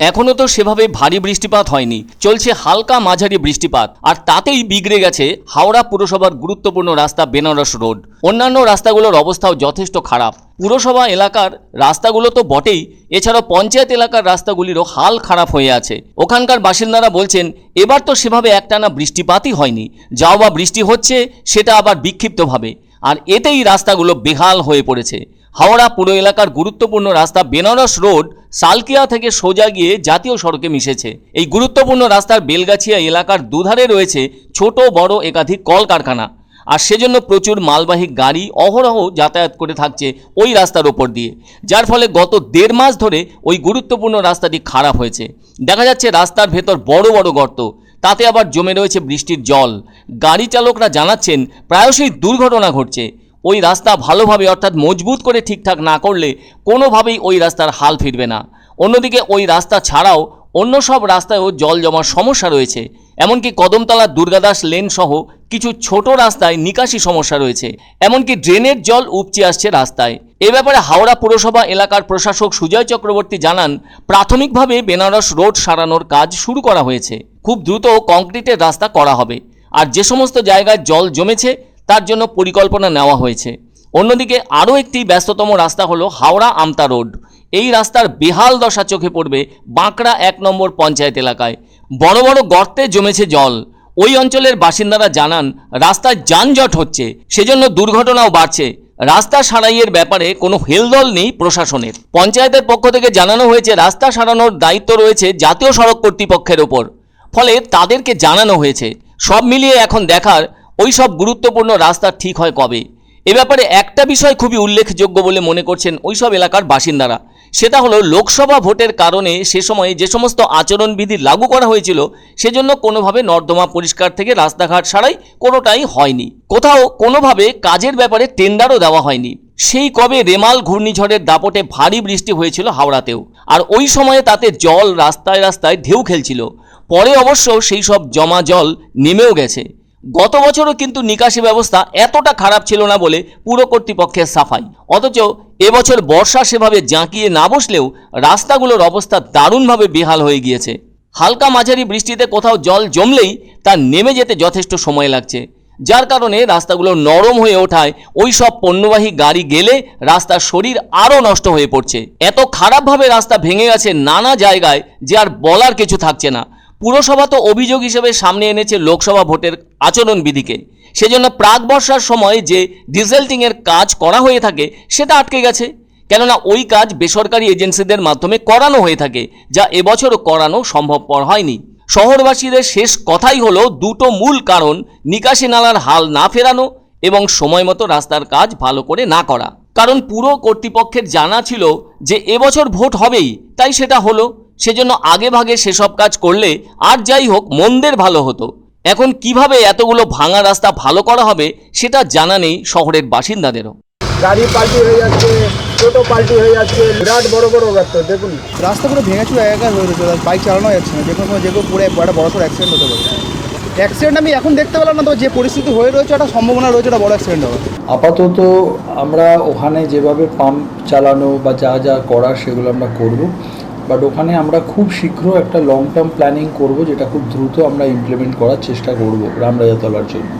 এখনো তো সেভাবে ভারী বৃষ্টিপাত হয়নি, চলছে হালকা মাঝারি বৃষ্টিপাত, আর তাতেই বিগড়ে গেছে হাওড়া পুরসভার গুরুত্বপূর্ণ রাস্তা বেনারস রোড। অন্যান্য রাস্তাগুলোর অবস্থাও যথেষ্ট খারাপ। পুরসভা এলাকার রাস্তাগুলো তো বটেই, এছাড়াও পঞ্চায়েত এলাকার রাস্তাগুলিরও হাল খারাপ হয়ে আছে। ওখানকার বাসিন্দারা বলছেন এবার তো সেভাবে একটানা বৃষ্টিপাতই হয়নি, যাও বা বৃষ্টি হচ্ছে সেটা আবার বিক্ষিপ্তভাবে, আর এতেই রাস্তাগুলো বেহাল হয়ে পড়েছে। হাওড়া পুর এলাকার গুরুত্বপূর্ণ রাস্তা বেনারস রোড সালকিয়া থেকে সোজা গিয়ে জাতীয় সড়কে মিশেছে। এই গুরুত্বপূর্ণ রাস্তার বেলগাছিয়া এলাকার দুধারে রয়েছে ছোট বড় একাধিক কলকারখানা, আর সেজন্য প্রচুর মালবাহী গাড়ি অহরহ যাতায়াত করে থাকছে ওই রাস্তার ওপর দিয়ে, যার ফলে গত 1.5 মাস ধরে ওই গুরুত্বপূর্ণ রাস্তাটি খারাপ হয়েছে। দেখা যাচ্ছে রাস্তার ভেতর বড় বড় গর্ত, তাতে আবার জমে রয়েছে বৃষ্টির জল। গাড়ি চালকরা জানাচ্ছেন প্রায়শই দুর্ঘটনা ঘটছে। ওই রাস্তা ভালোভাবে অর্থাৎ মজবুত করে ঠিকঠাক না করলে কোনোভাবেই ওই রাস্তার হাল ফিরবে না। অন্যদিকে ওই রাস্তা ছাড়াও অন্য সব রাস্তায়ও জল জমার সমস্যা রয়েছে, এমনকি কদমতলা দুর্গাদাস লেন সহ কিছু ছোট রাস্তায় নিকাশি সমস্যা রয়েছে, এমনকি ড্রেনের জল উপচে আসছে রাস্তায়। এ ব্যাপারে হাওড়া পুরসভা এলাকার প্রশাসক সুজয় চক্রবর্তী জানান, প্রাথমিকভাবে বেনারস রোড সারানোর কাজ শুরু করা হয়েছে। খুব দ্রুত কংক্রিটের রাস্তা করা হবে, আর যে সমস্ত জায়গায় জল জমেছে তার জন্য পরিকল্পনা নেওয়া হয়েছে। অন্যদিকে আরও একটি ব্যস্ততম রাস্তা হলো হাওড়া আমতা রোড। এই রাস্তার বেহাল দশা চোখে পড়বে বাঁকড়া 1 নম্বর পঞ্চায়েত এলাকায়। বড় বড় গর্তে জমেছে জল। ওই অঞ্চলের বাসিন্দারা জানান রাস্তায় যানজট হচ্ছে, সেজন্য দুর্ঘটনাও বাড়ছে। রাস্তা সারাইয়ের ব্যাপারে কোনো হেলদোল নেই প্রশাসনের। পঞ্চায়েতের পক্ষ থেকে জানানো হয়েছে রাস্তা সারানোর দায়িত্ব রয়েছে জাতীয় সড়ক কর্তৃপক্ষের ওপর, ফলে তাদেরকে জানানো হয়েছে। সব মিলিয়ে এখন দেখার ওই সব গুরুত্বপূর্ণ রাস্তা ঠিক হয় কবে। এ ব্যাপারে একটা বিষয় খুবই উল্লেখযোগ্য বলে মনে করছেন ওই সব এলাকার বাসিন্দারা, সেটা হলো লোকসভা ভোটের কারণে সে সময়ে যে সমস্ত আচরণবিধি লাগু করা হয়েছিল সেজন্য কোনোভাবে নর্দমা পরিষ্কার থেকে রাস্তাঘাট সারাই কোনোটাই হয়নি। কোথাও কোনোভাবে কাজের ব্যাপারে টেন্ডারও দেওয়া হয়নি। সেই কবে রেমাল ঘূর্ণিঝড়ের দাপটে ভারী বৃষ্টি হয়েছিল হাওড়াতেও, আর ওই সময়ে তাতে জল রাস্তায় রাস্তায় ঢেউ খেলছিল। পরে অবশ্য সেই সব জমা জল নেমেও গেছে। গত বছরও কিন্তু নিকাশি ব্যবস্থা এতটা খারাপ ছিল না বলে পুর কর্তৃপক্ষের সাফাই। অথচ এবছর বর্ষা সেভাবে জাঁকিয়ে না বসলেও রাস্তাগুলোর অবস্থা দারুণভাবে বেহাল হয়ে গিয়েছে। হালকা মাঝারি বৃষ্টিতে কোথাও জল জমলেই তা নেমে যেতে যথেষ্ট সময় লাগছে, যার কারণে রাস্তাগুলো নরম হয়ে ওঠায় ওই সব পণ্যবাহী গাড়ি গেলে রাস্তার শরীর আরও নষ্ট হয়ে পড়ছে। এত খারাপভাবে রাস্তা ভেঙে গেছে নানা জায়গায় যে আর বলার কিছু থাকছে না। পুরসভা তো অভিযোগ হিসেবে সামনে এনেছে লোকসভা ভোটের আচরণবিধিকে। সেজন্য প্রাক বর্ষার সময় যে ডিসেল্টিংয়ের কাজ করা হয়ে থাকে সেটা আটকে গেছে, কেননা ওই কাজ বেসরকারি এজেন্সিদের মাধ্যমে করানো হয়ে থাকে, যা এবছরও করানো সম্ভবপর হয়নি। শহরবাসীদের শেষ কথাই হলো দুটো মূল কারণ: নিকাশি নালার হাল না ফেরানো এবং সময় মতো রাস্তার কাজ ভালো করে না করা। কারণ পুর কর্তৃপক্ষের জানা ছিল যে এবছর ভোট হবেই, তাই সেটা হলো। সেজন্য আগে ভাগে সেসব কাজ করলে আর যাই হোক মন্দের ভালো হতো। এখন কিভাবে এতগুলো ভাঙা রাস্তা ভালো করা হবে সেটা জানা নেই শহরের বাসিন্দাদেরও। গাড়ি পাল্টি হয়ে যাচ্ছে, টোটো পাল্টি হয়ে যাচ্ছে, বিরাট বড় বড় রাস্তা। দেখুন রাস্তাগুলো ভেঙেছিল, একা হয়ে রয়েছে, বাইক চালানো যাচ্ছে না। যে কোনো সময় যে কেউ পড়ে একটা বড় সড়ো অ্যাক্সিডেন্ট হতে পারে। অ্যাক্সিডেন্ট আমি এখন দেখতে পেলাম না, তো যে পরিস্থিতি হয়ে রয়েছে একটা সম্ভাবনা রয়েছে একটা বড় অ্যাক্সিডেন্ট হবে। আপাতত আমরা ওখানে যেভাবে পাম্প চালানো বা যা যা করার সেগুলো আমরা করব, বাট ওখানে আমরা খুব শীঘ্র একটা লং টার্ম প্ল্যানিং করব, যেটা খুব দ্রুত আমরা ইমপ্লিমেন্ট করার চেষ্টা করব রামরাজাতলার জন্য।